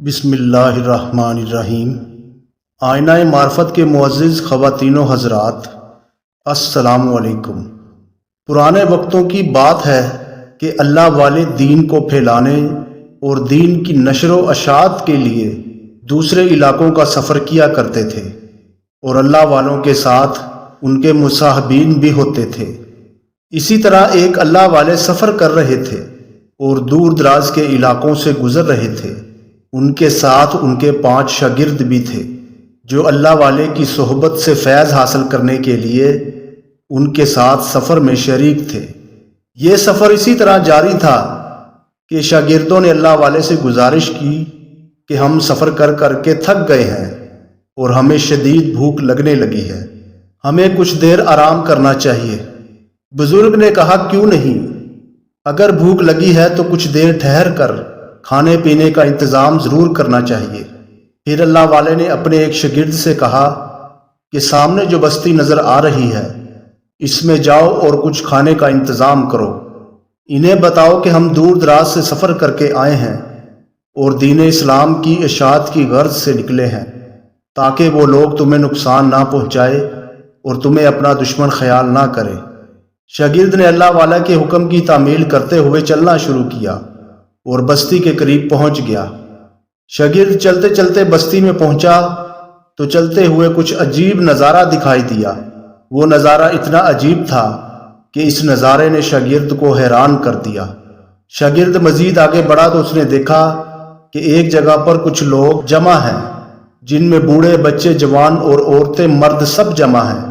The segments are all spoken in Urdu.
بسم اللہ الرحمن الرحیم۔ آئینہ معرفت کے معزز خواتین و حضرات، السلام علیکم۔ پرانے وقتوں کی بات ہے کہ اللہ والے دین کو پھیلانے اور دین کی نشر و اشاعت کے لیے دوسرے علاقوں کا سفر کیا کرتے تھے، اور اللہ والوں کے ساتھ ان کے مصاحبین بھی ہوتے تھے۔ اسی طرح ایک اللہ والے سفر کر رہے تھے اور دور دراز کے علاقوں سے گزر رہے تھے۔ ان کے ساتھ ان کے 5 شاگرد بھی تھے جو اللہ والے کی صحبت سے فیض حاصل کرنے کے لیے ان کے ساتھ سفر میں شریک تھے۔ یہ سفر اسی طرح جاری تھا کہ شاگردوں نے اللہ والے سے گزارش کی کہ ہم سفر کر کر کے تھک گئے ہیں اور ہمیں شدید بھوک لگنے لگی ہے، ہمیں کچھ دیر آرام کرنا چاہیے۔ بزرگ نے کہا، کیوں نہیں؟ اگر بھوک لگی ہے تو کچھ دیر ٹھہر کر کھانے پینے کا انتظام ضرور کرنا چاہیے۔ پھر اللہ والے نے اپنے ایک شاگرد سے کہا کہ سامنے جو بستی نظر آ رہی ہے اس میں جاؤ اور کچھ کھانے کا انتظام کرو۔ انہیں بتاؤ کہ ہم دور دراز سے سفر کر کے آئے ہیں اور دین اسلام کی اشاعت کی غرض سے نکلے ہیں، تاکہ وہ لوگ تمہیں نقصان نہ پہنچائے اور تمہیں اپنا دشمن خیال نہ کرے۔ شاگرد نے اللہ والا کے حکم کی تعمیل کرتے ہوئے چلنا شروع کیا اور بستی کے قریب پہنچ گیا۔ شاگرد چلتے چلتے بستی میں پہنچا تو چلتے ہوئے کچھ عجیب نظارہ دکھائی دیا۔ وہ نظارہ اتنا عجیب تھا کہ اس نظارے نے شاگرد کو حیران کر دیا۔ شاگرد مزید آگے بڑھا تو اس نے دیکھا کہ ایک جگہ پر کچھ لوگ جمع ہیں، جن میں بوڑھے، بچے، جوان اور عورتیں، مرد سب جمع ہیں۔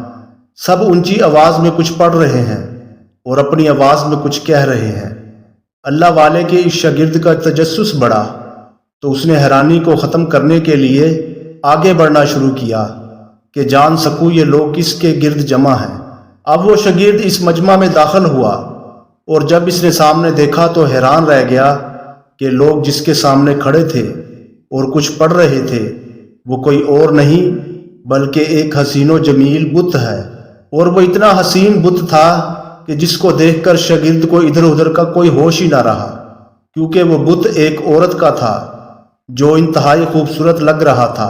سب اونچی آواز میں کچھ پڑھ رہے ہیں اور اپنی آواز میں کچھ کہہ رہے ہیں۔ اللہ والے کے اس شاگرد کا تجسس بڑھا تو اس نے حیرانی کو ختم کرنے کے لیے آگے بڑھنا شروع کیا کہ جان سکوں یہ لوگ کس کے گرد جمع ہیں۔ اب وہ شاگرد اس مجمع میں داخل ہوا اور جب اس نے سامنے دیکھا تو حیران رہ گیا کہ لوگ جس کے سامنے کھڑے تھے اور کچھ پڑھ رہے تھے وہ کوئی اور نہیں بلکہ ایک حسین و جمیل بت ہے، اور وہ اتنا حسین بت تھا کہ جس کو دیکھ کر شاگرد کو ادھر ادھر کا کوئی ہوش ہی نہ رہا، کیونکہ وہ بت ایک عورت کا تھا جو انتہائی خوبصورت لگ رہا تھا،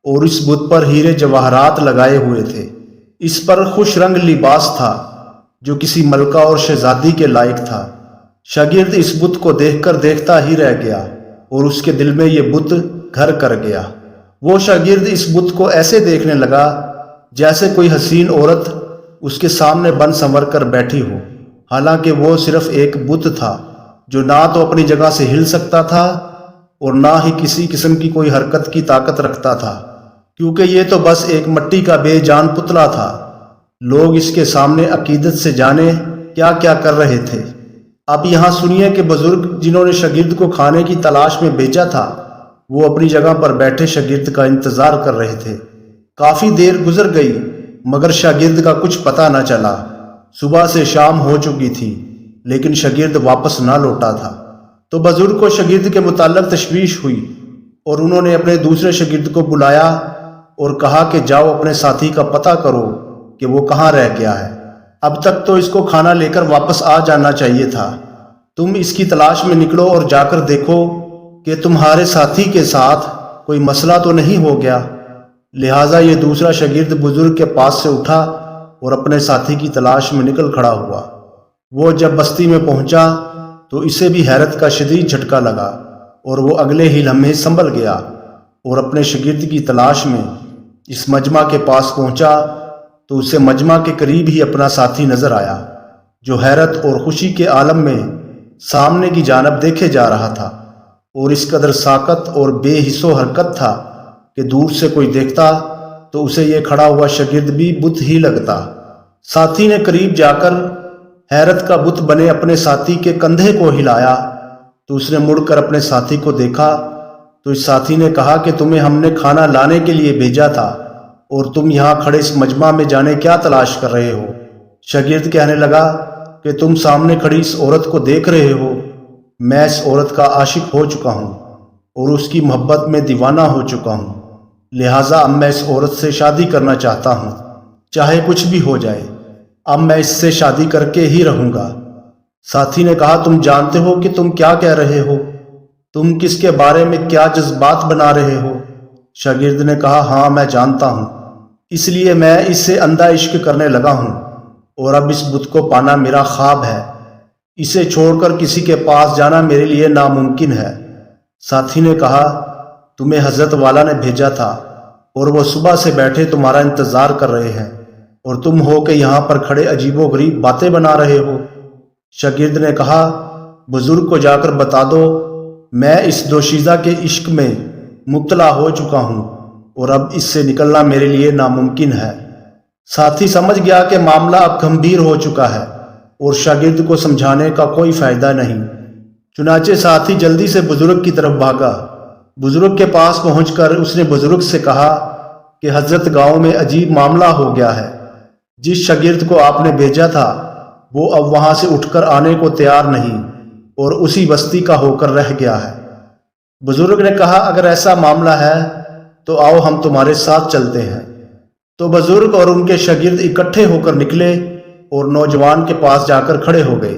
اور اس بت پر ہیرے جواہرات لگائے ہوئے تھے۔ اس پر خوش رنگ لباس تھا جو کسی ملکہ اور شہزادی کے لائق تھا۔ شاگرد اس بت کو دیکھ کر دیکھتا ہی رہ گیا اور اس کے دل میں یہ بت گھر کر گیا۔ وہ شاگرد اس بت کو ایسے دیکھنے لگا جیسے کوئی حسین عورت اس کے سامنے بن سنور کر بیٹھی ہو، حالانکہ وہ صرف ایک بت تھا جو نہ تو اپنی جگہ سے ہل سکتا تھا اور نہ ہی کسی قسم کی کوئی حرکت کی طاقت رکھتا تھا، کیونکہ یہ تو بس ایک مٹی کا بے جان پتلا تھا۔ لوگ اس کے سامنے عقیدت سے جانے کیا کیا کر رہے تھے۔ اب یہاں سنیے کہ بزرگ جنہوں نے شاگرد کو کھانے کی تلاش میں بھیجا تھا وہ اپنی جگہ پر بیٹھے شاگرد کا انتظار کر رہے تھے۔ کافی دیر گزر گئی مگر شاگرد کا کچھ پتہ نہ چلا۔ صبح سے شام ہو چکی تھی لیکن شاگرد واپس نہ لوٹا تھا۔ تو بزرگ کو شاگرد کے متعلق تشویش ہوئی اور انہوں نے اپنے دوسرے شاگرد کو بلایا اور کہا کہ جاؤ اپنے ساتھی کا پتہ کرو کہ وہ کہاں رہ گیا ہے۔ اب تک تو اس کو کھانا لے کر واپس آ جانا چاہیے تھا۔ تم اس کی تلاش میں نکلو اور جا کر دیکھو کہ تمہارے ساتھی کے ساتھ کوئی مسئلہ تو نہیں ہو گیا۔ لہٰذا یہ دوسرا شاگرد بزرگ کے پاس سے اٹھا اور اپنے ساتھی کی تلاش میں نکل کھڑا ہوا۔ وہ جب بستی میں پہنچا تو اسے بھی حیرت کا شدید جھٹکا لگا اور وہ اگلے ہی لمحے سنبھل گیا اور اپنے شاگرد کی تلاش میں اس مجمع کے پاس پہنچا تو اسے مجمع کے قریب ہی اپنا ساتھی نظر آیا جو حیرت اور خوشی کے عالم میں سامنے کی جانب دیکھے جا رہا تھا، اور اس قدر ساکت اور بے حس و حرکت تھا کہ دور سے کوئی دیکھتا تو اسے یہ کھڑا ہوا شاگرد بھی بت ہی لگتا۔ ساتھی نے قریب جا کر حیرت کا بت بنے اپنے ساتھی کے کندھے کو ہلایا تو اس نے مڑ کر اپنے ساتھی کو دیکھا تو اس ساتھی نے کہا کہ تمہیں ہم نے کھانا لانے کے لیے بھیجا تھا اور تم یہاں کھڑے اس مجمع میں جانے کیا تلاش کر رہے ہو؟ شاگرد کہنے لگا کہ تم سامنے کھڑی اس عورت کو دیکھ رہے ہو، میں اس عورت کا عاشق ہو چکا ہوں اور اس کی محبت میں دیوانہ ہو چکا ہوں، لہٰذا اب میں اس عورت سے شادی کرنا چاہتا ہوں، چاہے کچھ بھی ہو جائے، اب میں اس سے شادی کر کے ہی رہوں گا۔ ساتھی نے کہا تم جانتے ہو کہ تم کیا کہہ رہے ہو؟ تم کس کے بارے میں کیا جذبات بنا رہے ہو؟ شاگرد نے کہا ہاں میں جانتا ہوں، اس لیے میں اس سے اندھا عشق کرنے لگا ہوں، اور اب اس بت کو پانا میرا خواب ہے، اسے چھوڑ کر کسی کے پاس جانا میرے لیے ناممکن ہے۔ ساتھی نے کہا تمہیں حضرت والا نے بھیجا تھا، اور وہ صبح سے بیٹھے تمہارا انتظار کر رہے ہیں، اور تم ہو کہ یہاں پر کھڑے عجیب و غریب باتیں بنا رہے ہو۔ شاگرد نے کہا بزرگ کو جا کر بتا دو میں اس دوشیزہ کے عشق میں مبتلا ہو چکا ہوں، اور اب اس سے نکلنا میرے لیے ناممکن ہے۔ ساتھی سمجھ گیا کہ معاملہ اب گمبھیر ہو چکا ہے اور شاگرد کو سمجھانے کا کوئی فائدہ نہیں، چنانچہ ساتھی جلدی سے بزرگ کی طرف بھاگا۔ بزرگ کے پاس پہنچ کر اس نے بزرگ سے کہا کہ حضرت گاؤں میں عجیب معاملہ ہو گیا ہے، جس شاگرد کو آپ نے بھیجا تھا وہ اب وہاں سے اٹھ کر آنے کو تیار نہیں اور اسی بستی کا ہو کر رہ گیا ہے۔ بزرگ نے کہا اگر ایسا معاملہ ہے تو آؤ ہم تمہارے ساتھ چلتے ہیں۔ تو بزرگ اور ان کے شاگرد اکٹھے ہو کر نکلے اور نوجوان کے پاس جا کر کھڑے ہو گئے۔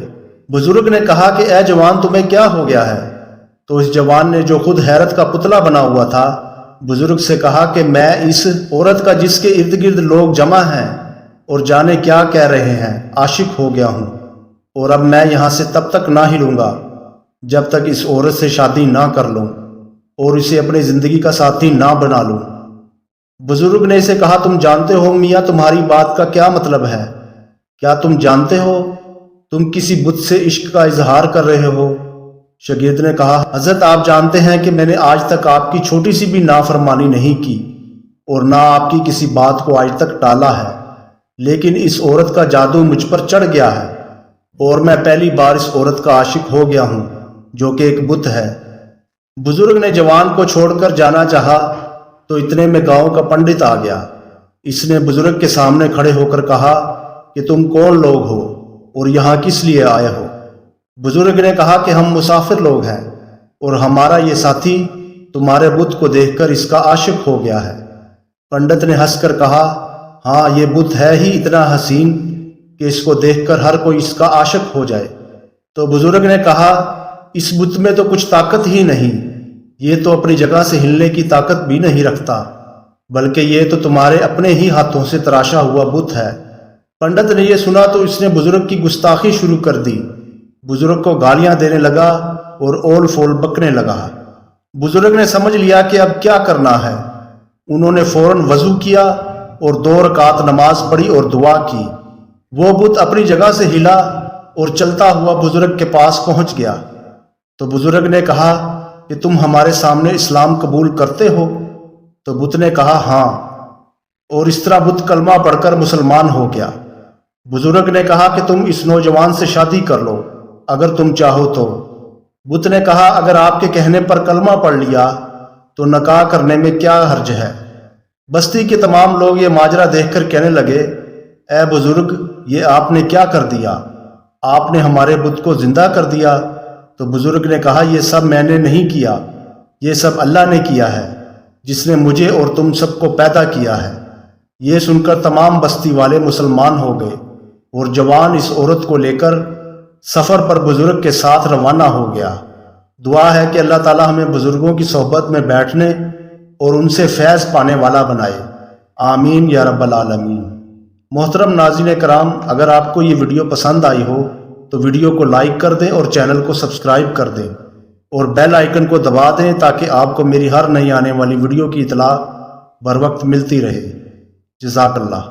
بزرگ نے کہا کہ اے جوان تمہیں کیا ہو گیا ہے؟ تو اس جوان نے جو خود حیرت کا پتلا بنا ہوا تھا بزرگ سے کہا کہ میں اس عورت کا جس کے ارد گرد لوگ جمع ہیں اور جانے کیا کہہ رہے ہیں عاشق ہو گیا ہوں، اور اب میں یہاں سے تب تک نہ ہلوں گا جب تک اس عورت سے شادی نہ کر لوں اور اسے اپنی زندگی کا ساتھی نہ بنا لوں۔ بزرگ نے اسے کہا تم جانتے ہو میاں تمہاری بات کا کیا مطلب ہے؟ کیا تم جانتے ہو تم کسی بت سے عشق کا اظہار کر رہے ہو؟ شاگرد نے کہا حضرت آپ جانتے ہیں کہ میں نے آج تک آپ کی چھوٹی سی بھی نافرمانی نہیں کی اور نہ آپ کی کسی بات کو آج تک ٹالا ہے، لیکن اس عورت کا جادو مجھ پر چڑھ گیا ہے اور میں پہلی بار اس عورت کا عاشق ہو گیا ہوں جو کہ ایک بت ہے۔ بزرگ نے جوان کو چھوڑ کر جانا چاہا تو اتنے میں گاؤں کا پنڈت آ گیا۔ اس نے بزرگ کے سامنے کھڑے ہو کر کہا کہ تم کون لوگ ہو اور یہاں کس لیے آئے ہو؟ بزرگ نے کہا کہ ہم مسافر لوگ ہیں اور ہمارا یہ ساتھی تمہارے بت کو دیکھ کر اس کا عاشق ہو گیا ہے۔ پنڈت نے ہنس کر کہا ہاں یہ بت ہے ہی اتنا حسین کہ اس کو دیکھ کر ہر کوئی اس کا عاشق ہو جائے۔ تو بزرگ نے کہا اس بت میں تو کچھ طاقت ہی نہیں، یہ تو اپنی جگہ سے ہلنے کی طاقت بھی نہیں رکھتا، بلکہ یہ تو تمہارے اپنے ہی ہاتھوں سے تراشا ہوا بت ہے۔ پنڈت نے یہ سنا تو اس نے بزرگ کی گستاخی شروع کر دی، بزرگ کو گالیاں دینے لگا اور اول فول بکنے لگا۔ بزرگ نے سمجھ لیا کہ اب کیا کرنا ہے، انہوں نے فوراً وضو کیا اور 2 رکعت نماز پڑھی اور دعا کی۔ وہ بت اپنی جگہ سے ہلا اور چلتا ہوا بزرگ کے پاس پہنچ گیا۔ تو بزرگ نے کہا کہ تم ہمارے سامنے اسلام قبول کرتے ہو؟ تو بت نے کہا ہاں، اور اس طرح بت کلمہ پڑھ کر مسلمان ہو گیا۔ بزرگ نے کہا کہ تم اس نوجوان سے شادی کر لو اگر تم چاہو تو۔ بت نے کہا اگر آپ کے کہنے پر کلمہ پڑھ لیا تو نکاح کرنے میں کیا حرج ہے؟ بستی کے تمام لوگ یہ ماجرا دیکھ کر کہنے لگے اے بزرگ یہ آپ نے کیا کر دیا، آپ نے ہمارے بت کو زندہ کر دیا۔ تو بزرگ نے کہا یہ سب میں نے نہیں کیا، یہ سب اللہ نے کیا ہے جس نے مجھے اور تم سب کو پیدا کیا ہے۔ یہ سن کر تمام بستی والے مسلمان ہو گئے اور جوان اس عورت کو لے کر سفر پر بزرگ کے ساتھ روانہ ہو گیا۔ دعا ہے کہ اللہ تعالی ہمیں بزرگوں کی صحبت میں بیٹھنے اور ان سے فیض پانے والا بنائے، آمین یا رب العالمین۔ محترم ناظرین کرام، اگر آپ کو یہ ویڈیو پسند آئی ہو تو ویڈیو کو لائک کر دیں اور چینل کو سبسکرائب کر دیں اور بیل آئیکن کو دبا دیں تاکہ آپ کو میری ہر نئی آنے والی ویڈیو کی اطلاع بر وقت ملتی رہے۔ جزاک اللہ۔